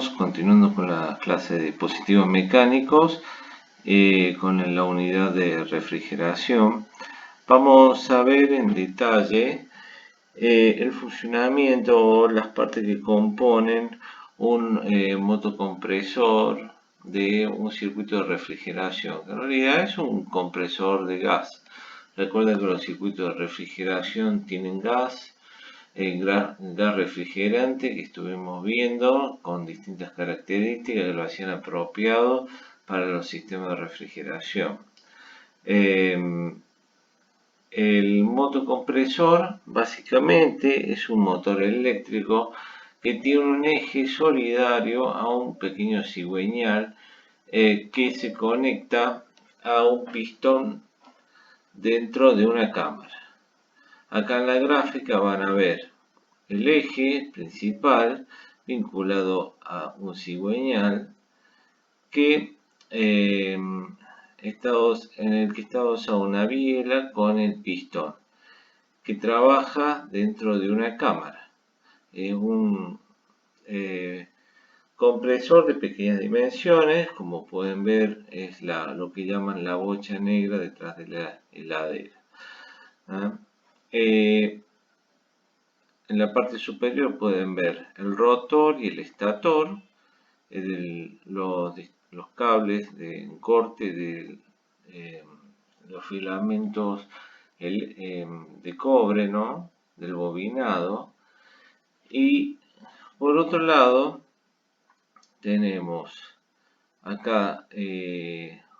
Continuando con la clase de dispositivos mecánicos, con la unidad de refrigeración, vamos a ver en detalle el funcionamiento o las partes que componen un motocompresor de un circuito de refrigeración, que en realidad es un compresor de gas. Recuerden que los circuitos de refrigeración tienen gas refrigerante que estuvimos viendo con distintas características que lo hacían apropiado para los sistemas de refrigeración. El motocompresor básicamente es un motor eléctrico que tiene un eje solidario a un pequeño cigüeñal que se conecta a un pistón dentro de una cámara. Acá en la gráfica van a ver el eje principal vinculado a un cigüeñal en el que está usada una biela con el pistón que trabaja dentro de una cámara. Es un compresor de pequeñas dimensiones, como pueden ver es lo que llaman la bocha negra detrás de la heladera. En la parte superior pueden ver el rotor y el estator, los cables de corte de los filamentos de cobre, ¿no?, del bobinado. Y por otro lado tenemos acá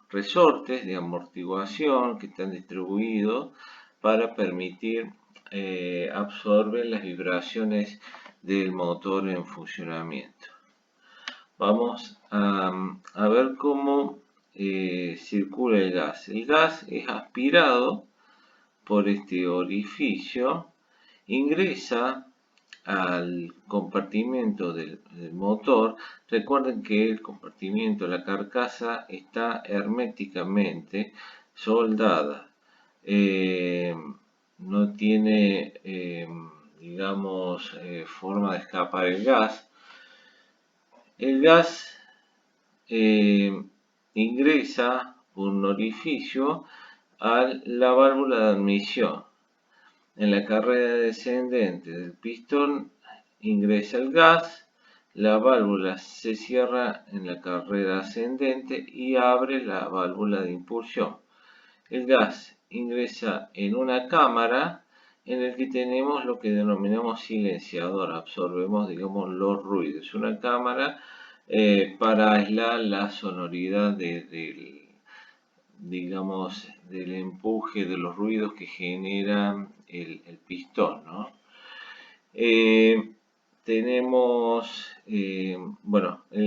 resortes de amortiguación que están distribuidos para permitir absorber las vibraciones del motor en funcionamiento. Vamos a ver cómo circula el gas. El gas es aspirado por este orificio, ingresa al compartimento del motor. Recuerden que el compartimento, la carcasa, está herméticamente soldada. No tiene, forma de escapar el gas. El gas ingresa por un orificio a la válvula de admisión. En la carrera descendente del pistón ingresa el gas, la válvula se cierra en la carrera ascendente y abre la válvula de impulsión. El gas ingresa en una cámara en el que tenemos lo que denominamos silenciador, absorbemos, los ruidos. Una cámara para aislar la sonoridad del empuje de los ruidos que genera el pistón, ¿no? El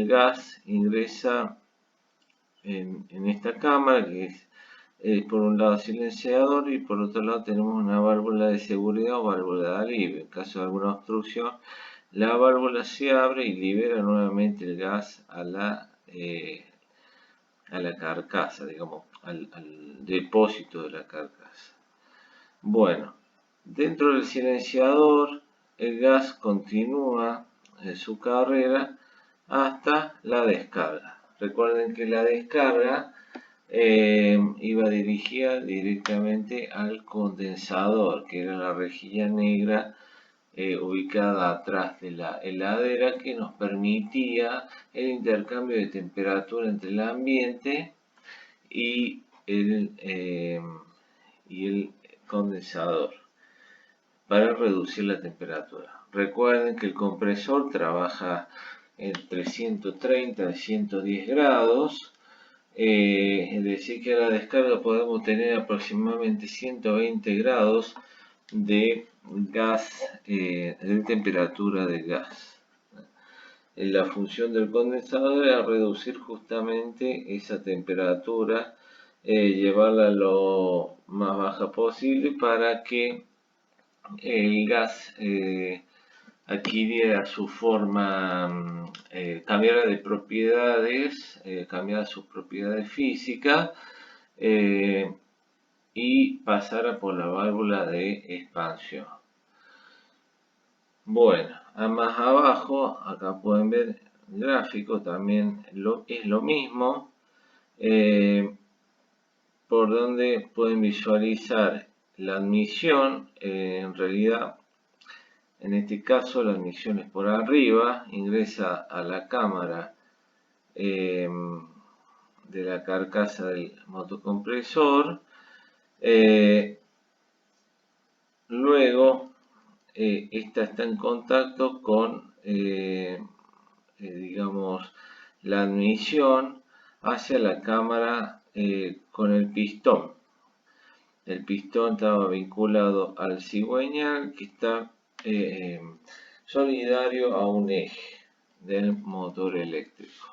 gas ingresa en esta cámara que es por un lado silenciador y por otro lado tenemos una válvula de seguridad o válvula de alivio. En caso de alguna obstrucción, la válvula se abre y libera nuevamente el gas a la carcasa, al depósito de la carcasa. Bueno, dentro del silenciador el gas continúa su carrera hasta la descarga. Recuerden que la descarga iba dirigida directamente al condensador, que era la rejilla negra ubicada atrás de la heladera, que nos permitía el intercambio de temperatura entre el ambiente y el condensador para reducir la temperatura. Recuerden que el compresor trabaja entre 130 y 110 grados. Es decir, que a la descarga podemos tener aproximadamente 120 grados de gas, de temperatura de gas. La función del condensador era reducir justamente esa temperatura, llevarla lo más baja posible para que el gas adquiriera su forma, cambiara de propiedades, cambiara sus propiedades físicas y pasara por la válvula de expansión. Bueno, más abajo, acá pueden ver gráfico también es lo mismo, por donde pueden visualizar la admisión. En realidad, en este caso la admisión es por arriba, ingresa a la cámara de la carcasa del motocompresor. Luego esta está en contacto con digamos, la admisión hacia la cámara con el pistón. El pistón estaba vinculado al cigüeñal, que está solidario a un eje del motor eléctrico.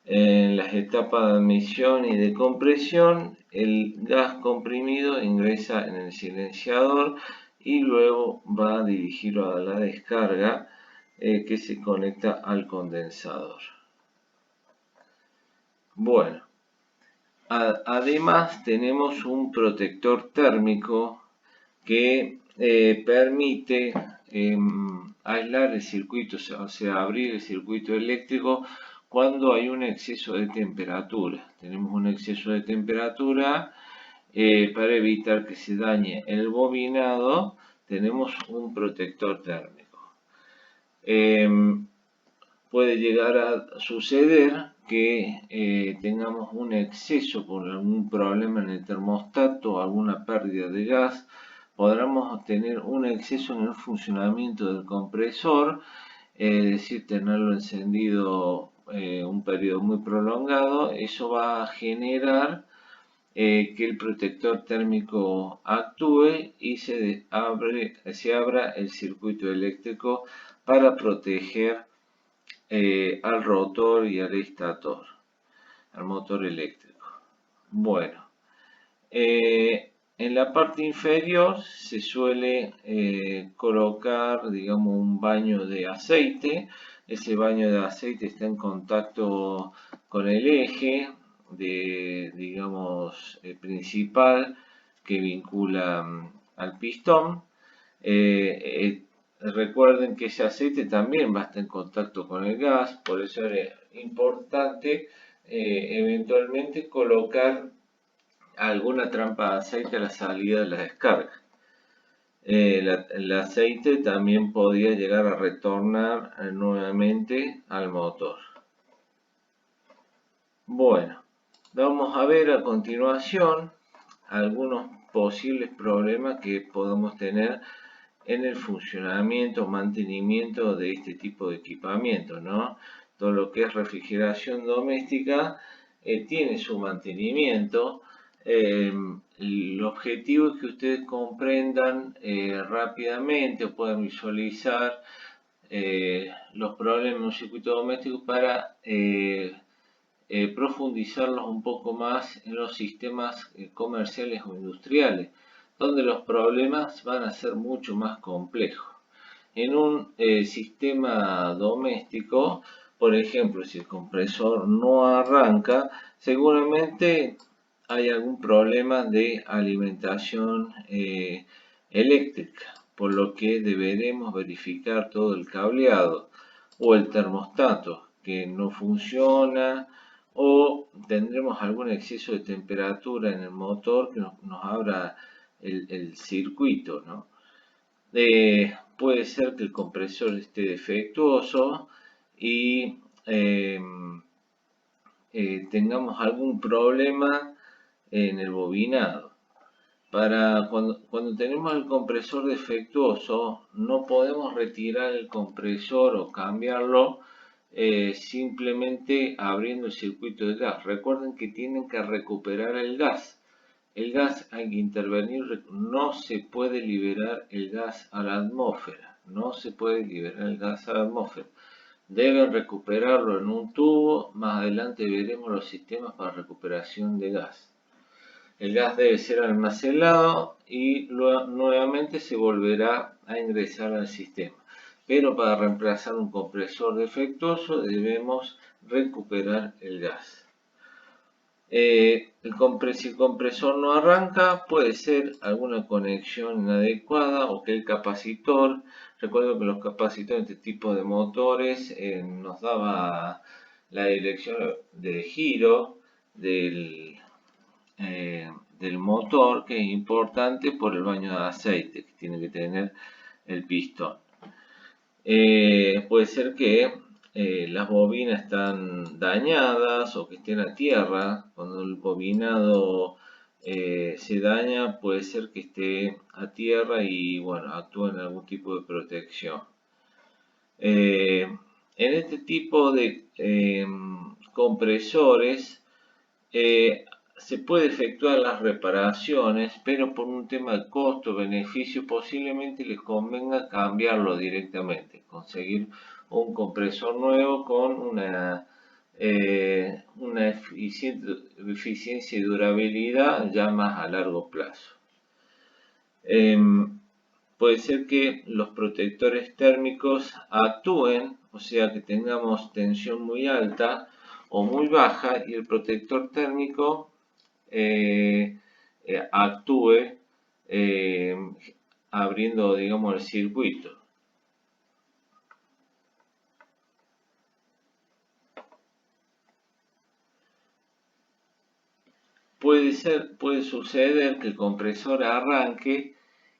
En las etapas de admisión y de compresión, el gas comprimido ingresa en el silenciador y luego va dirigido a la descarga que se conecta al condensador. Bueno, además tenemos un protector térmico que permite aislar el circuito, o sea, abrir el circuito eléctrico cuando hay un exceso de temperatura. Tenemos un exceso de temperatura para evitar que se dañe el bobinado. Tenemos un protector térmico. Puede llegar a suceder que tengamos un exceso por algún problema en el termostato, alguna pérdida de gas. Podremos tener un exceso en el funcionamiento del compresor, es decir, tenerlo encendido un periodo muy prolongado. Eso va a generar que el protector térmico actúe y se abra el circuito eléctrico para proteger al rotor y al estator, al motor eléctrico. Bueno, en la parte inferior se suele colocar, digamos, un baño de aceite. Ese baño de aceite está en contacto con el eje digamos, principal que vincula al pistón. Recuerden que ese aceite también va a estar en contacto con el gas, por eso es importante eventualmente colocar alguna trampa de aceite a la salida de la descarga. El aceite también podría llegar a retornar nuevamente al motor. Bueno, vamos a ver a continuación algunos posibles problemas que podemos tener en el funcionamiento, mantenimiento de este tipo de equipamiento, ¿no? Todo lo que es refrigeración doméstica tiene su mantenimiento. El objetivo es que ustedes comprendan rápidamente o puedan visualizar los problemas en un circuito doméstico para profundizarlos un poco más en los sistemas comerciales o industriales, donde los problemas van a ser mucho más complejos. En un sistema doméstico, por ejemplo, si el compresor no arranca, seguramente hay algún problema de alimentación eléctrica, por lo que deberemos verificar todo el cableado o el termostato que no funciona, o tendremos algún exceso de temperatura en el motor que nos abra el circuito, ¿no? Puede ser que el compresor esté defectuoso y tengamos algún problema en el bobinado. Cuando tenemos el compresor defectuoso, no podemos retirar el compresor o cambiarlo simplemente abriendo el circuito de gas. Recuerden que tienen que recuperar el gas. El gas hay que intervenir, no se puede liberar el gas a la atmósfera. No se puede liberar el gas a la atmósfera. Deben recuperarlo en un tubo. Más adelante veremos los sistemas para recuperación de gas. El gas debe ser almacenado y nuevamente se volverá a ingresar al sistema. Pero para reemplazar un compresor defectuoso debemos recuperar el gas. Si el compresor no arranca, puede ser alguna conexión inadecuada o que el capacitor, recuerdo que los capacitores de este tipo de motores nos daba la dirección de giro del, del motor, que es importante por el baño de aceite que tiene que tener el pistón. Puede ser que las bobinas están dañadas o que estén a tierra. Cuando el bobinado se daña, puede ser que esté a tierra y bueno, actúe en algún tipo de protección. En este tipo de compresores se puede efectuar las reparaciones, pero por un tema de costo-beneficio posiblemente les convenga cambiarlo directamente, conseguir un compresor nuevo con una eficiencia y durabilidad ya más a largo plazo. Puede ser que los protectores térmicos actúen, o sea que tengamos tensión muy alta o muy baja y el protector térmico actúe abriendo, digamos, el circuito. Puede suceder que el compresor arranque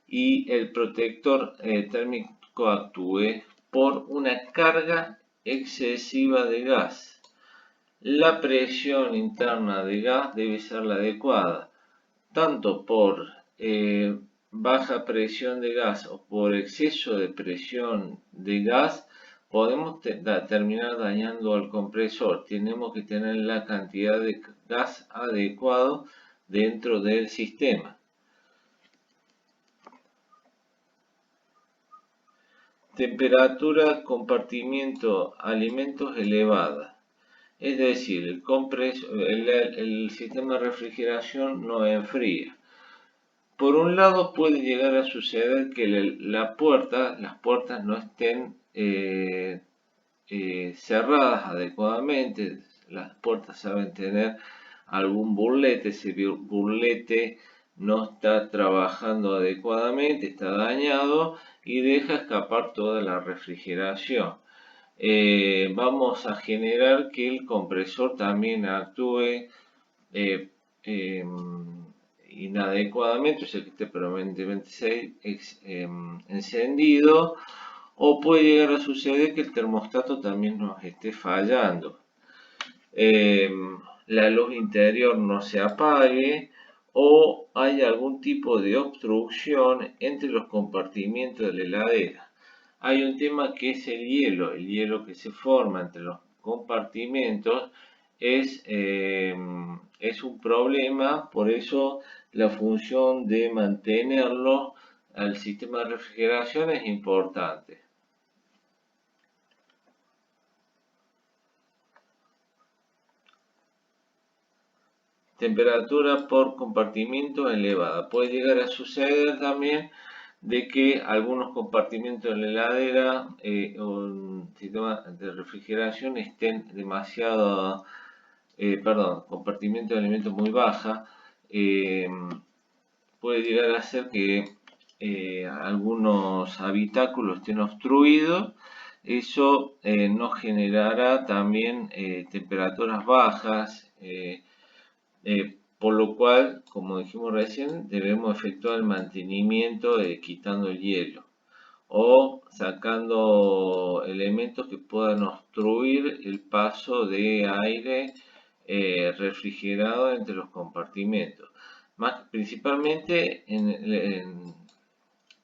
y el protector térmico actúe por una carga excesiva de gas. La presión interna de gas debe ser la adecuada, tanto por baja presión de gas o por exceso de presión de gas, podemos terminar dañando al compresor. Tenemos que tener la cantidad de gas adecuado dentro del sistema. Temperatura, compartimiento, alimentos elevada. Es decir, el sistema de refrigeración no enfría. Por un lado puede llegar a suceder que las puertas no estén cerradas adecuadamente. Las puertas saben tener algún burlete, ese burlete no está trabajando adecuadamente, está dañado y deja escapar toda la refrigeración. Vamos a generar que el compresor también actúe inadecuadamente, o sea que esté permanentemente encendido, o puede llegar a suceder que el termostato también nos esté fallando. La luz interior no se apague o hay algún tipo de obstrucción entre los compartimientos de la heladera. Hay un tema que es el hielo que se forma entre los compartimentos es un problema, por eso la función de mantenerlo al sistema de refrigeración es importante. Temperatura por compartimento elevada. Puede llegar a suceder también de que algunos compartimentos de la heladera o un sistema de refrigeración estén demasiado, compartimento de alimentos muy baja. Puede llegar a ser que algunos habitáculos estén obstruidos. Eso nos generará también temperaturas bajas. Por lo cual, como dijimos recién, debemos efectuar el mantenimiento quitando el hielo o sacando elementos que puedan obstruir el paso de aire refrigerado entre los compartimentos. Principalmente en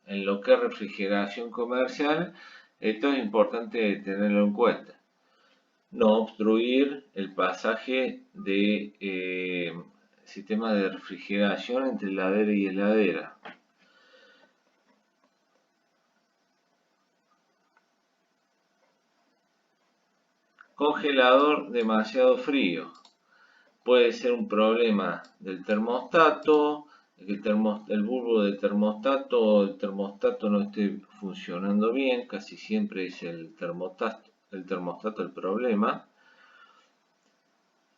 lo que es refrigeración comercial, esto es importante tenerlo en cuenta. No obstruir el pasaje de sistema de refrigeración entre heladera y heladera. Congelador demasiado frío. Puede ser un problema del termostato, que el bulbo del termostato no esté funcionando bien, casi siempre es el termostato el problema.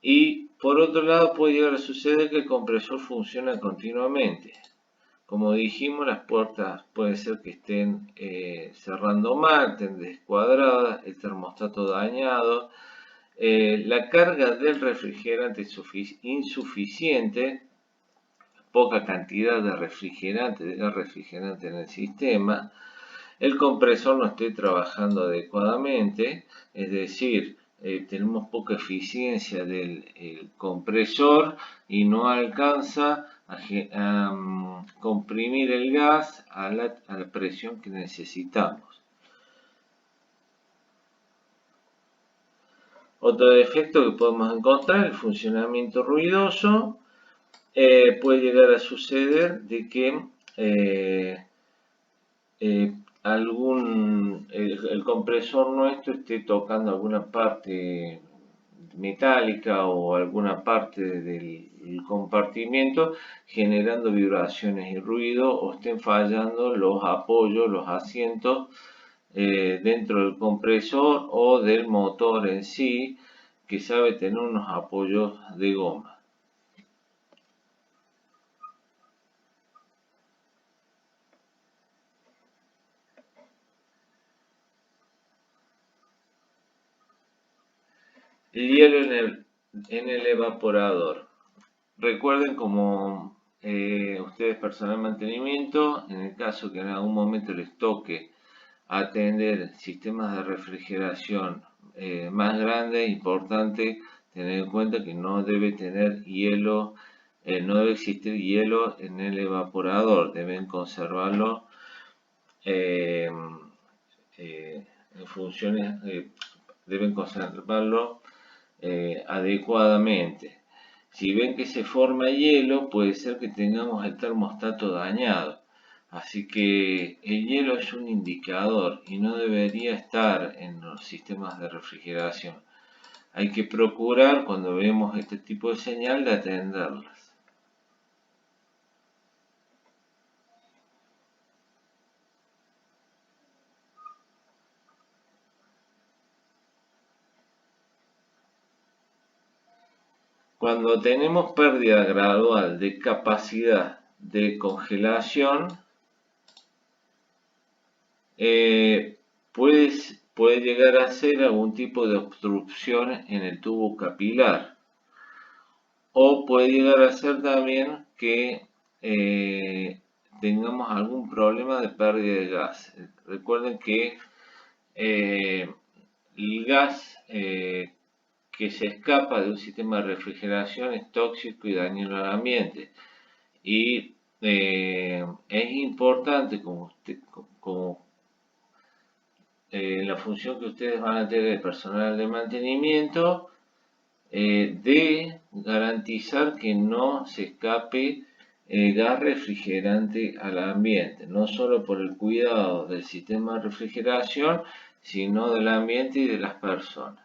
Y por otro lado puede llegar a suceder que el compresor funciona continuamente. Como dijimos, las puertas puede ser que estén cerrando mal, estén descuadradas, el termostato dañado, la carga del refrigerante es insuficiente, poca cantidad de gas refrigerante en el sistema, el compresor no esté trabajando adecuadamente, es decir, tenemos poca eficiencia del compresor y no alcanza a comprimir el gas a la presión que necesitamos. Otro defecto que podemos encontrar, el funcionamiento ruidoso. Puede llegar a suceder de que el compresor nuestro esté tocando alguna parte metálica o alguna parte del compartimiento, generando vibraciones y ruido, o estén fallando los apoyos, los asientos dentro del compresor o del motor en sí, que sabe tener unos apoyos de goma. El hielo en el evaporador. Recuerden, como ustedes personal mantenimiento, en el caso que en algún momento les toque atender sistemas de refrigeración más grandes, importante tener en cuenta que no debe tener hielo, no debe existir hielo en el evaporador, deben conservarlo en funciones, deben conservarlo adecuadamente. Si ven que se forma hielo, puede ser que tengamos el termostato dañado. Así que el hielo es un indicador y no debería estar en los sistemas de refrigeración. Hay que procurar, cuando vemos este tipo de señal, de atenderlas. Cuando tenemos pérdida gradual de capacidad de congelación, puede llegar a ser algún tipo de obstrucción en el tubo capilar. O puede llegar a ser también que tengamos algún problema de pérdida de gas. Recuerden que el gas que se escapa de un sistema de refrigeración es tóxico y dañino al ambiente. Y es importante, como la función que ustedes van a tener de personal de mantenimiento, de garantizar que no se escape gas refrigerante al ambiente, no solo por el cuidado del sistema de refrigeración, sino del ambiente y de las personas.